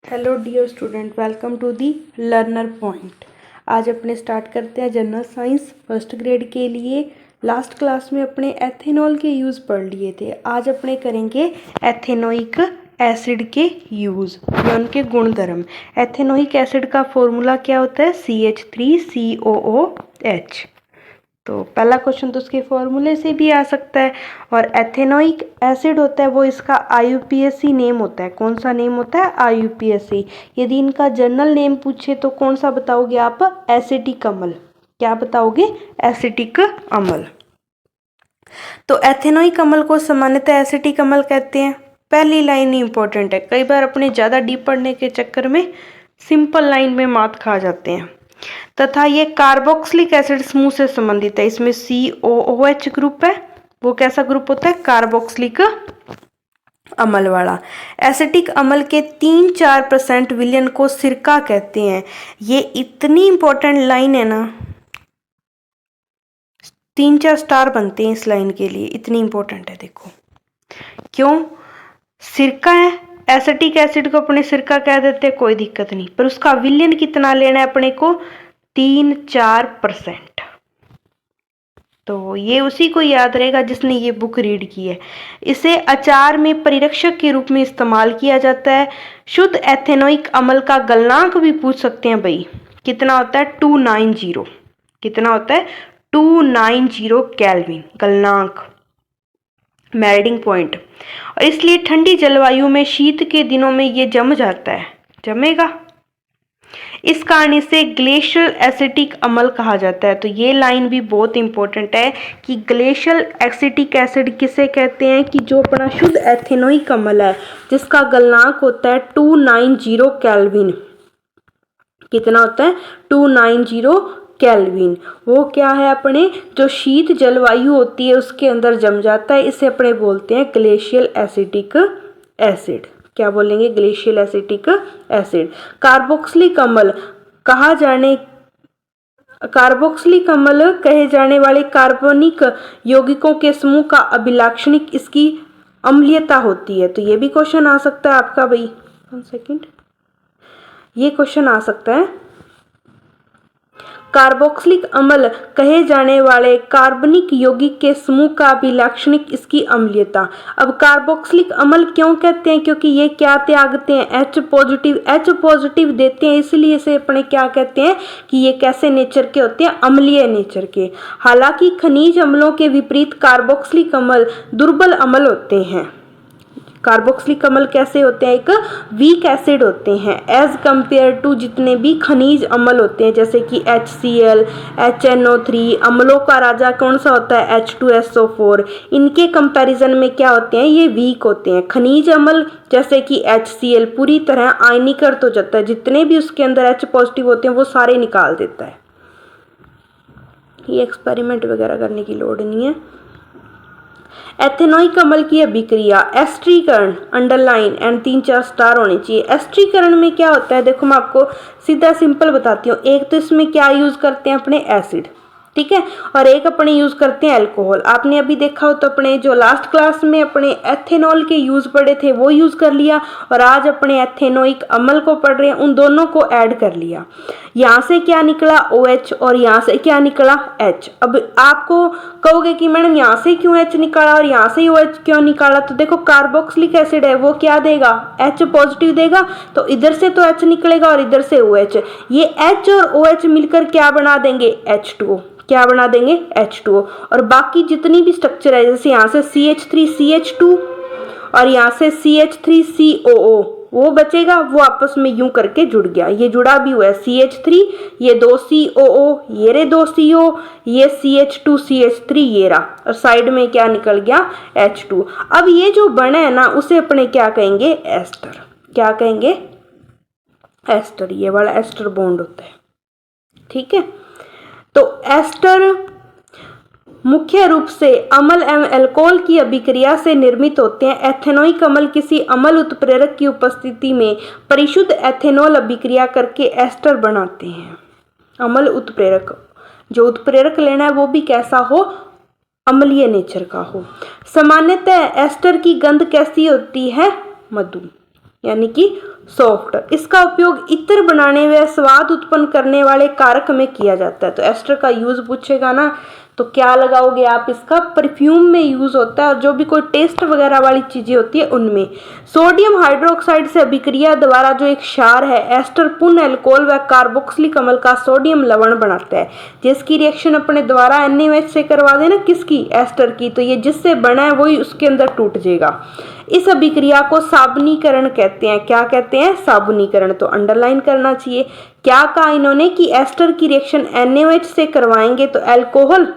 Hello dear student, welcome to the learner point. आज अपने start करते हैं जनरल साइंस फर्स्ट ग्रेड के लिए। लास्ट क्लास में अपने एथेनॉल के यूज़ पढ़ लिए थे। आज अपने करेंगे एथेनोइक एसिड के यूज़ या उनके गुणधर्म। एथेनोइक एसिड का फॉर्मूला क्या होता है? CH3COOH। तो पहला क्वेश्चन तो उसके फॉर्मूले से भी आ सकता है। और एथेनोइक एसिड होता है वो इसका IUPAC नेम होता है। कौन सा नेम होता है? IUPAC। यदि इनका जनरल नेम पूछे तो कौन सा बताओगे आप? एसिटिक अम्ल। क्या बताओगे? एसिटिक अम्ल। तो एथेनोइक अम्ल को सामान्यतः एसिटिक अम्ल कहते हैं। पहली लाइन ही इंपॉर्टेंट है, कई बार अपने ज़्यादा डीप पढ़ने के चक्कर में सिंपल लाइन में मात खा जाते हैं। तथा ये कार्बोक्सिलिक एसिड समूह से संबंधित है। इसमें COOH ग्रुप है। वो कैसा ग्रुप होता है? कार्बोक्सिलिक अम्ल वाला। एसिटिक अम्ल के 3-4% विलयन को सिरका कहते हैं। ये इतनी इंपॉर्टेंट लाइन है ना, 3-4 स्टार बनते हैं इस लाइन के लिए, इतनी इंपॉर्टेंट है। देखो क्यों? सिरका है, एसिटिक एसिड को अपने सिरका कह देते हैं, कोई दिक्कत नहीं, पर उसका विलयन कितना लेना है अपने को? 3-4%। तो ये उसी को याद रहेगा जिसने ये बुक रीड की है। इसे अचार में परिरक्षक के रूप में इस्तेमाल किया जाता है। शुद्ध एथेनोइक अम्ल का गलनांक भी पूछ सकते हैं भाई, कितना होता है? 290। कितना होता है? 290 केल्विन गलनांक, मेल्टिंग पॉइंट। और इसलिए ठंडी जलवायु में शीत के दिनों में ये जम जाता है, जमेगा। इस कारण इसे ग्लेशियल एसिटिक अम्ल कहा जाता है। तो ये लाइन भी बहुत इंपॉर्टेंट है कि ग्लेशियल एसिटिक एसिड किसे कहते हैं? कि जो अपना शुद्ध एथेनोइक अम्ल है जिसका गलनांक होता है 290 केल्विन। कितना होता है? 290 केल्विन। वो क्या है? अपने जो शीत जलवायु होती है उसके अंदर जम जाता है। इसे अपने बोलते हैं ग्लेशियल एसिटिक एसिड। क्या बोलेंगे? Glacial acetic acid. कार्बोक्सिलिक अम्ल कार्बोक्सिलिक अम्ल कहे जाने वाले कार्बनिक यौगिकों के समूह का अभिलाक्षणिक इसकी अम्लीयता होती है। तो ये भी क्वेश्चन आ सकता है आपका भाई। 1 सेकेंड, ये क्वेश्चन आ सकता है। कार्बोक्सिलिक अम्ल कहे जाने वाले कार्बनिक यौगिक के समूह का अभिलाक्षणिक इसकी अम्लीयता। अब कार्बोक्सिलिक अम्ल क्यों कहते हैं? क्योंकि ये क्या त्यागते हैं? H पॉजिटिव देते हैं, इसलिए इसे अपने क्या कहते हैं कि ये कैसे नेचर के होते हैं? अम्लीय नेचर के। हालांकि खनिज अम्लों के विपरीत कार्बोक्सिलिक अम्ल दुर्बल अम्ल होते हैं। कार्बोक्सिलिक अम्ल कैसे होते हैं? एक वीक एसिड होते हैं एज कंपेयर टू जितने भी खनिज अम्ल होते हैं, जैसे कि HCl, HNO3। अम्लों का राजा कौन सा होता है? H2SO4। इनके कंपैरिजन में क्या होते हैं? ये वीक होते हैं। खनिज अम्ल जैसे कि HCl पूरी तरह आयनीकृत हो जाता है, जितने भी उसके अंदर H पॉजिटिव होते हैं वो सारे निकाल देता है। ये एक्सपेरिमेंट वगैरह करने की लोड़ नहीं है। एथेनोइक अम्ल की अभिक्रिया एस्टरीकरण, अंडरलाइन एंड 3-4 स्टार होने चाहिए। एस्टरीकरण में क्या होता है? देखो मैं आपको सीधा सिंपल बताती हूँ। एक तो इसमें क्या यूज करते हैं? अपने एसिड, ठीक है, और एक अपने यूज करते हैं अल्कोहल। आपने अभी देखा हो तो अपने जो लास्ट क्लास में अपने एथेनॉल के यूज पढ़े थे वो यूज कर लिया, और आज अपने एथेनोइक अम्ल को पढ़ रहे हैं, उन दोनों को ऐड कर लिया। यहाँ से क्या निकला? OH, और यहाँ से क्या निकला? H। अब आपको कहोगे कि मैडम यहाँ से क्यों H निकाला और यहाँ से OH क्यों निकाला? तो देखो कार्बोक्सिलिक एसिड है, वो क्या देगा? H पॉजिटिव देगा, तो इधर से तो H निकलेगा और इधर से OH। ये H और OH मिलकर क्या बना देंगे? H2O। क्या बना देंगे? H2O। और बाकी जितनी भी स्ट्रक्चर है, जैसे यहाँ से CH3CH2 और यहाँ से CH3COO, वो बचेगा, वो आपस में यूं करके जुड़ गया। ये जुड़ा भी हुआ है CH3, ये 2 COO, ये रे 2 CO, ये CH2CH3, ये रहा, और साइड में क्या निकल गया? H2। अब ये जो बना है ना, उसे अपने क्या कहेंगे? एस्टर। क्या कहेंगे? एस्टर। ये वाला एस्टर बॉन्ड होता है, ठीक है। तो एस्टर मुख्य रूप से अम्ल एवं अल्कोहल की अभिक्रिया से निर्मित होते हैं। एथेनोइक अम्ल किसी अम्ल उत्प्रेरक की उपस्थिति में परिशुद्ध एथेनॉल अभिक्रिया करके एस्टर बनाते हैं। अम्ल उत्प्रेरक, जो उत्प्रेरक लेना है वो भी कैसा हो? अम्लीय नेचर का हो। सामान्यतः एस्टर की गंध कैसी होती है? मधु। यानी कि सॉफ्ट। इसका उपयोग इत्र बनाने व स्वाद उत्पन्न करने वाले कारक में किया जाता है। तो एस्टर का यूज पूछेगा ना तो क्या लगाओगे आप, इसका परफ्यूम में यूज होता है और जो भी कोई टेस्ट वगैरह वाली चीजें होती है उनमें। सोडियम हाइड्रोक्साइड से अभिक्रिया द्वारा जो एक क्षार है एस्टर पुनः एल्कोहल व कार्बोक्सिलिक अम्ल का सोडियम लवण बनाता है। जिसकी रिएक्शन अपने द्वारा NaOH से करवा देना, किसकी, एस्टर की, तो ये जिससे बना है वही उसके अंदर टूट जाएगा। इस अभिक्रिया को साबुनीकरण कहते हैं। क्या कहते हैं, साबुनीकरण। तो अंडरलाइन करना चाहिए। क्या कहा इन्होंने कि एस्टर की रिएक्शन NaOH से करवाएंगे तो एल्कोहल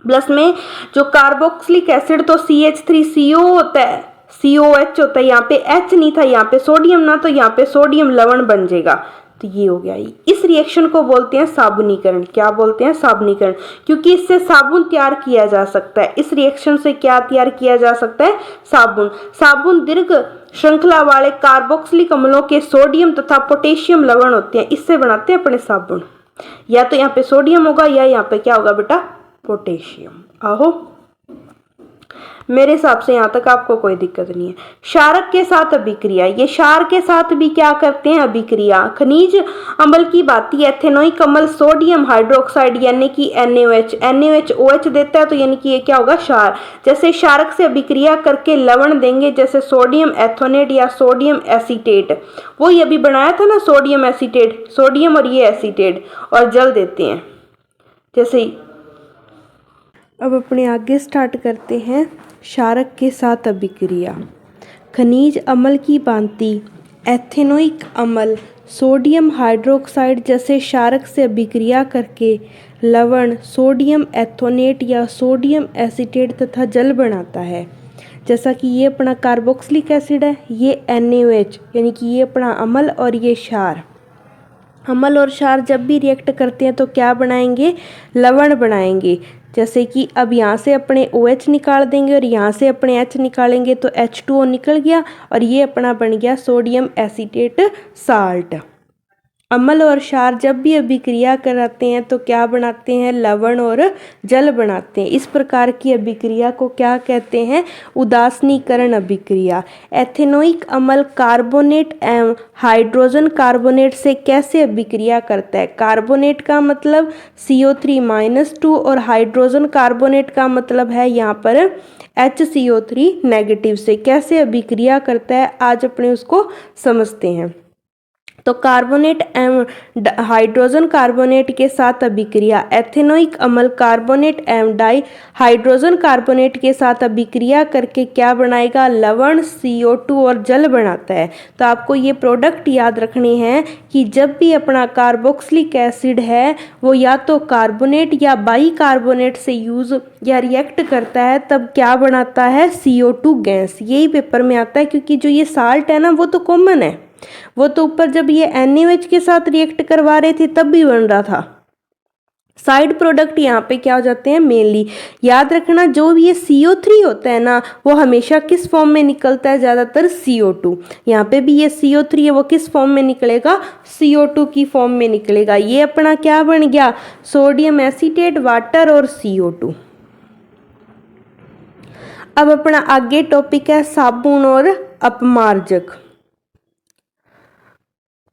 प्लस में जो कार्बोक्सिलिक एसिड तो CH3CO होता है, COH होता है, यहाँ पे H नहीं था, यहाँ पे सोडियम ना, तो यहाँ पे सोडियम लवण बन जाएगा। तो ये हो गया। इस रिएक्शन को बोलते हैं साबुनीकरण। क्या बोलते हैं, साबुनीकरण, क्योंकि इससे साबुन तैयार किया जा सकता है। इस रिएक्शन से क्या तैयार किया जा सकता है, साबुन। साबुन दीर्घ श्रृंखला वाले कार्बोक्सिलिक अम्लों के सोडियम तथा पोटेशियम लवण होते हैं, इससे बनाते हैं अपने साबुन। या तो यहाँ पे सोडियम होगा या यहाँ पे क्या होगा बेटा, पोटेशियम। आहो, मेरे हिसाब से यहाँ तक आपको कोई दिक्कत नहीं है। क्षारक के साथ अभिक्रिया, ये क्षार के साथ भी क्या करते हैं, अभिक्रिया। खनिज अम्ल की बाती एथेनोइक अम्ल सोडियम हाइड्रोक्साइड यानी कि NaOH, NaOH OH देता है, तो यानी कि ये क्या होगा, क्षार। जैसे क्षारक से अभिक्रिया करके लवण देंगे, जैसे सोडियम एथोनेट या सोडियम एसीटेट, वो ये अभी बनाया था ना सोडियम एसीटेट, सोडियम और ये एसीटेट, और जल देते हैं जैसे। अब अपने आगे स्टार्ट करते हैं क्षारक के साथ अभिक्रिया। खनिज अम्ल की भांति एथेनोइक अम्ल सोडियम हाइड्रोक्साइड जैसे क्षारक से अभिक्रिया करके लवण सोडियम एथोनेट या सोडियम एसीटेट तथा जल बनाता है। जैसा कि ये अपना कार्बोक्सिलिक एसिड है, ये NaOH यानी कि ये अपना अम्ल और ये क्षार। अम्ल और क्षार जब भी रिएक्ट करते हैं तो क्या बनाएंगे, लवण बनाएंगे। जैसे कि अब यहाँ से अपने OH निकाल देंगे और यहाँ से अपने H निकालेंगे तो H2O निकल गया और ये अपना बन गया सोडियम एसीटेट साल्ट। अम्ल और क्षार जब भी अभिक्रिया कराते हैं तो क्या बनाते हैं, लवण और जल बनाते हैं। इस प्रकार की अभिक्रिया को क्या कहते हैं, उदासीनीकरण अभिक्रिया। एथेनोइक अम्ल कार्बोनेट एवं हाइड्रोजन कार्बोनेट से कैसे अभिक्रिया करता है, कार्बोनेट का मतलब CO3-2 और हाइड्रोजन कार्बोनेट का मतलब है यहाँ पर HCO3 नेगेटिव से कैसे अभिक्रिया करता है, आज अपने उसको समझते हैं। तो कार्बोनेट एवं हाइड्रोजन कार्बोनेट के साथ अभिक्रिया, एथेनोइक अम्ल कार्बोनेट एवं डाई हाइड्रोजन कार्बोनेट के साथ अभिक्रिया करके क्या बनाएगा, लवण CO2 और जल बनाता है। तो आपको ये प्रोडक्ट याद रखने हैं कि जब भी अपना कार्बोक्सिलिक एसिड है वो या तो कार्बोनेट या बाई कार्बोनेट से यूज या रिएक्ट करता है तब क्या बनाता है, CO2 गैस। यही पेपर में आता है, क्योंकि जो ये साल्ट है ना वो तो कॉमन है, वो तो ऊपर जब ये NaOH के साथ रिएक्ट करवा रहे थे तब भी बन रहा था। साइड प्रोडक्ट यहाँ पे क्या हो जाते हैं, मेनली याद रखना जो भी ये CO3 होता है ना वो हमेशा किस फॉर्म में निकलता है, ज़्यादातर CO2। यहाँ पे भी ये CO3 है वो किस फॉर्म में निकलेगा, CO2 की फॉर्म में निकलेगा। ये अपना क्या बन गया, सोडियम एसीटेट, वाटर और CO2। अब अपना आगे टॉपिक है साबुन और अपमार्जक।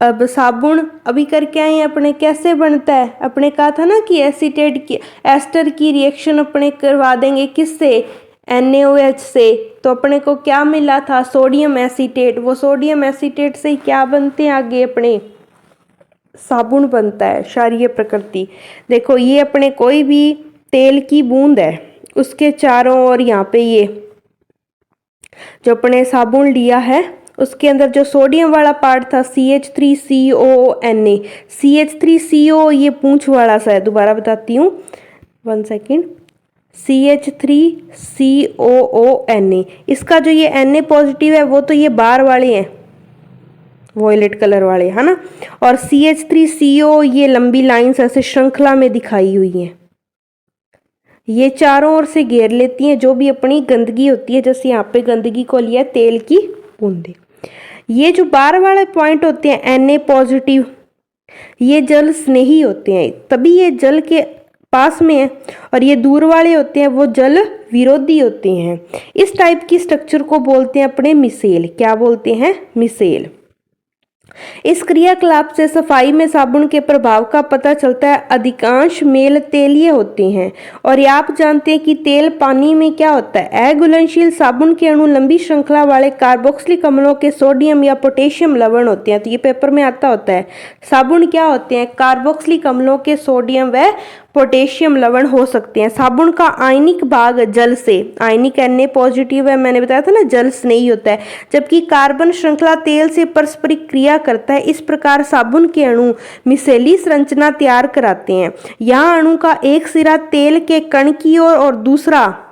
अब साबुन अभी करके आए अपने कैसे बनता है, अपने कहा था ना कि एसीटेट की एस्टर की रिएक्शन अपने करवा देंगे किससे, NaOH से, तो अपने को क्या मिला था, सोडियम एसीटेट। वो सोडियम एसीटेट से क्या बनते हैं आगे अपने साबुन बनता है, क्षारीय प्रकृति। देखो ये अपने कोई भी तेल की बूंद है उसके चारों ओर यहाँ पे ये जो अपने साबुन लिया है उसके अंदर जो सोडियम वाला पार्ट था CH3COONA, CH3CO ये पूंछ वाला सा है, दोबारा बताती हूँ 1 सेकेंड, CH3COONA, इसका जो ये Na पॉजिटिव है वो तो ये बार वाले हैं, वॉयलेट कलर वाले, है ना, और CH3CO ये लंबी लाइंस ऐसे श्रृंखला में दिखाई हुई हैं, ये चारों ओर से घेर लेती हैं जो भी अपनी गंदगी होती है। जैसे यहाँ पे गंदगी को लिया तेल की बूंदे। ये जो बार वाले पॉइंट होते हैं Na पॉजिटिव, ये जल स्नेही होते हैं, तभी ये जल के पास में है, और ये दूर वाले होते हैं वो जल विरोधी होते हैं। इस टाइप की स्ट्रक्चर को बोलते हैं अपने मिसेल। क्या बोलते हैं? मिसेल। इस क्रियाकलाप से सफाई में साबुन के प्रभाव का पता चलता है। अधिकांश मेल तेलीय होते हैं, और ये आप जानते हैं कि तेल पानी में क्या होता है? अघुलनशील साबुन के अणु लंबी श्रृंखला वाले कार्बोक्सिलिक अम्लों के सोडियम या पोटेशियम लवण होते हैं। तो ये पेपर में आता होता है। साबुन क्या होते हैं? कार्बोक्सिलिक अम्लों के सोडियम व पोटेशियम लवण हो सकते हैं। साबुन का आयनिक भाग जल से, आयनिक Na पॉजिटिव है, मैंने बताया था ना, जल स्नेही होता है, जबकि कार्बन श्रृंखला तेल से परस्परिक क्रिया करता है। इस प्रकार साबुन के अणु मिसेली संरचना तैयार कराते हैं। यहाँ अणु का एक सिरा तेल के कण की ओर और दूसरा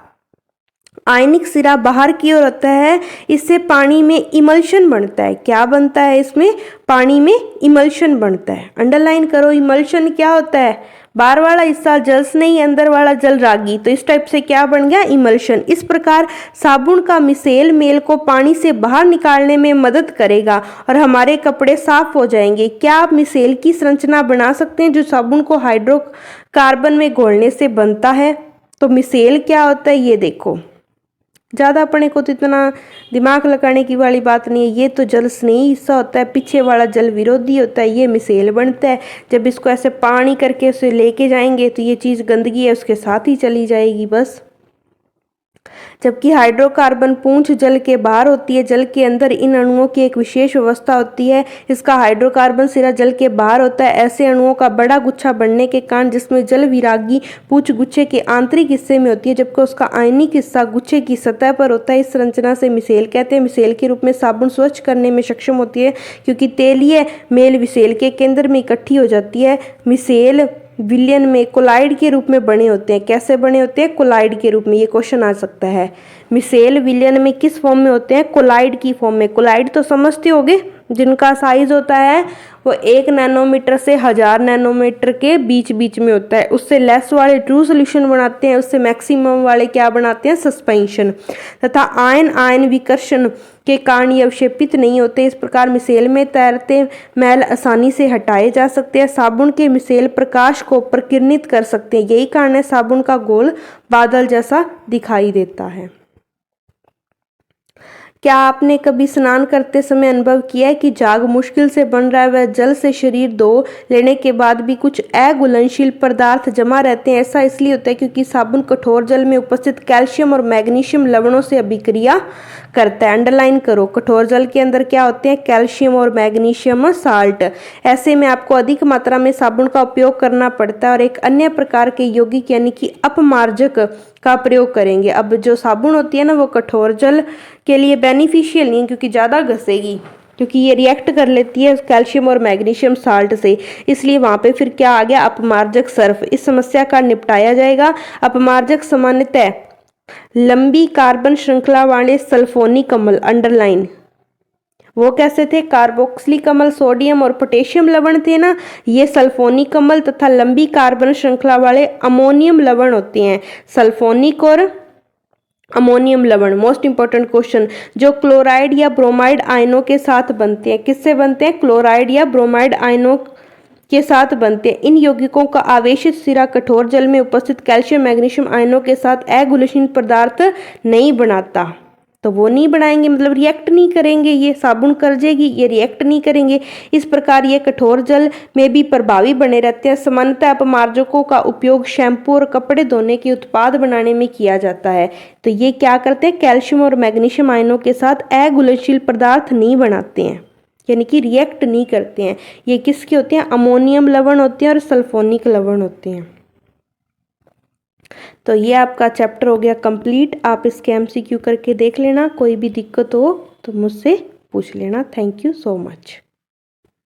आयनिक सिरा बाहर की ओर होता है। इससे पानी में इमल्शन बनता है। क्या बनता है? इसमें पानी में इमल्शन बनता है। अंडरलाइन करो, इमल्शन क्या होता है? बाहर वाला हिस्सा जल स्नेही, अंदर वाला जल रागी। तो इस टाइप से क्या बन गया? इमल्शन। इस प्रकार साबुन का मिसेल मेल को पानी से बाहर निकालने में मदद करेगा और हमारे कपड़े साफ हो जाएंगे। क्या आप मिसेल की संरचना बना सकते हैं जो साबुन को हाइड्रोकार्बन में घोलने से बनता है? तो मिसेल क्या होता है ये देखो। ज़्यादा अपने को तो इतना दिमाग लगाने की वाली बात नहीं है। ये तो जल स्नेही हिस्सा होता है, पीछे वाला जल विरोधी होता है, ये मिसेल बनता है। जब इसको ऐसे पानी करके उसे लेके जाएंगे तो ये चीज़ गंदगी है उसके साथ ही चली जाएगी बस। जबकि हाइड्रोकार्बन पूंछ जल के बाहर होती है। जल के अंदर इन अणुओं की एक विशेष अवस्था होती है। इसका हाइड्रोकार्बन सिरा जल के बाहर होता है। ऐसे अणुओं का बड़ा गुच्छा बनने के कारण जिसमें जल विरागी पूंछ गुच्छे के आंतरिक हिस्से में होती है, जबकि उसका आयनिक हिस्सा गुच्छे की सतह पर होता है। इस संरचना से मिसेल कहते हैं। मिसेल के रूप में साबुन स्वच्छ करने में सक्षम होती है क्योंकि तेलीय मेल मिसेल के केंद्र में इकट्ठी हो जाती है। मिसेल विलयन में कोलाइड के रूप में बने होते हैं। कैसे बने होते हैं? कोलाइड के रूप में। ये क्वेश्चन आ सकता है। मिसेल विलयन में किस फॉर्म में होते हैं? कोलाइड की फॉर्म में। कोलाइड तो समझते होगे, जिनका साइज होता है वो 1 नैनोमीटर से 1000 नैनोमीटर के बीच बीच में होता है। उससे लेस वाले ट्रू सोल्यूशन बनाते हैं, उससे मैक्सिमम वाले क्या बनाते हैं? सस्पेंशन। तथा आयन आयन विकर्षण के कारण ये अवक्षेपित नहीं होते। इस प्रकार मिसेल में तैरते मैल आसानी से हटाए जा सकते हैं। साबुन के मिसेल प्रकाश को प्रकिरणित कर सकते हैं। यही कारण है साबुन का गोल बादल जैसा दिखाई देता है। क्या आपने कभी स्नान करते समय अनुभव किया है कि झाग मुश्किल से बन रहा है? वह जल से शरीर धो लेने के बाद भी कुछ अघुलनशील पदार्थ जमा रहते हैं। ऐसा इसलिए होता है क्योंकि साबुन कठोर जल में उपस्थित कैल्शियम और मैग्नीशियम लवणों से अभिक्रिया करता है। अंडरलाइन करो, कठोर जल के अंदर क्या होते हैं? कैल्शियम और मैग्नीशियम साल्ट। ऐसे में आपको अधिक मात्रा में साबुन का उपयोग करना पड़ता है और एक अन्य प्रकार के यौगिक यानी कि अपमार्जक का प्रयोग करेंगे। अब जो साबुन होती है ना वो कठोर जल के लिए बेनिफिशियल नहीं है क्योंकि ज़्यादा घसेगी, क्योंकि ये रिएक्ट कर लेती है कैल्शियम और मैग्नीशियम साल्ट से। इसलिए वहाँ पे फिर क्या आ गया? अपमार्जक सर्फ। इस समस्या का निपटाया जाएगा। अपमार्जक सामान्यतः लंबी कार्बन श्रृंखला वाले सल्फोनिक अम्ल, अंडरलाइन, वो कैसे थे? कार्बोक्सिलिक अम्ल सोडियम और पोटेशियम लवण थे ना, ये सल्फोनिक अम्ल तथा लंबी कार्बन श्रृंखला वाले अमोनियम लवण होते हैं। सल्फोनिक और अमोनियम लवण, मोस्ट इंपॉर्टेंट क्वेश्चन, जो क्लोराइड या ब्रोमाइड आयनों के साथ बनते हैं। किससे बनते हैं? क्लोराइड या ब्रोमाइड आयनों के साथ बनते हैं। इन यौगिकों का आवेशित सिरा कठोर जल में उपस्थित कैल्शियम मैग्नीशियम आयनों के साथ अघुलनशील पदार्थ नहीं बनाता। तो वो नहीं बनाएंगे मतलब रिएक्ट नहीं करेंगे। ये साबुन कर जाएगी, ये रिएक्ट नहीं करेंगे। इस प्रकार ये कठोर जल में भी प्रभावी बने रहते हैं। सामान्यतः अपमार्जकों का उपयोग शैम्पू और कपड़े धोने के उत्पाद बनाने में किया जाता है। तो ये क्या करते हैं? कैल्शियम और मैग्नीशियम आयनों के साथ अघुलनशील पदार्थ नहीं बनाते हैं, यानी कि रिएक्ट नहीं करते हैं। ये किसके होते हैं? अमोनियम लवण होते हैं और सल्फोनिक लवण होते हैं। तो ये आपका चैप्टर हो गया कंप्लीट। आप इसके MCQ करके देख लेना। कोई भी दिक्कत हो तो मुझसे पूछ लेना। Thank you so much.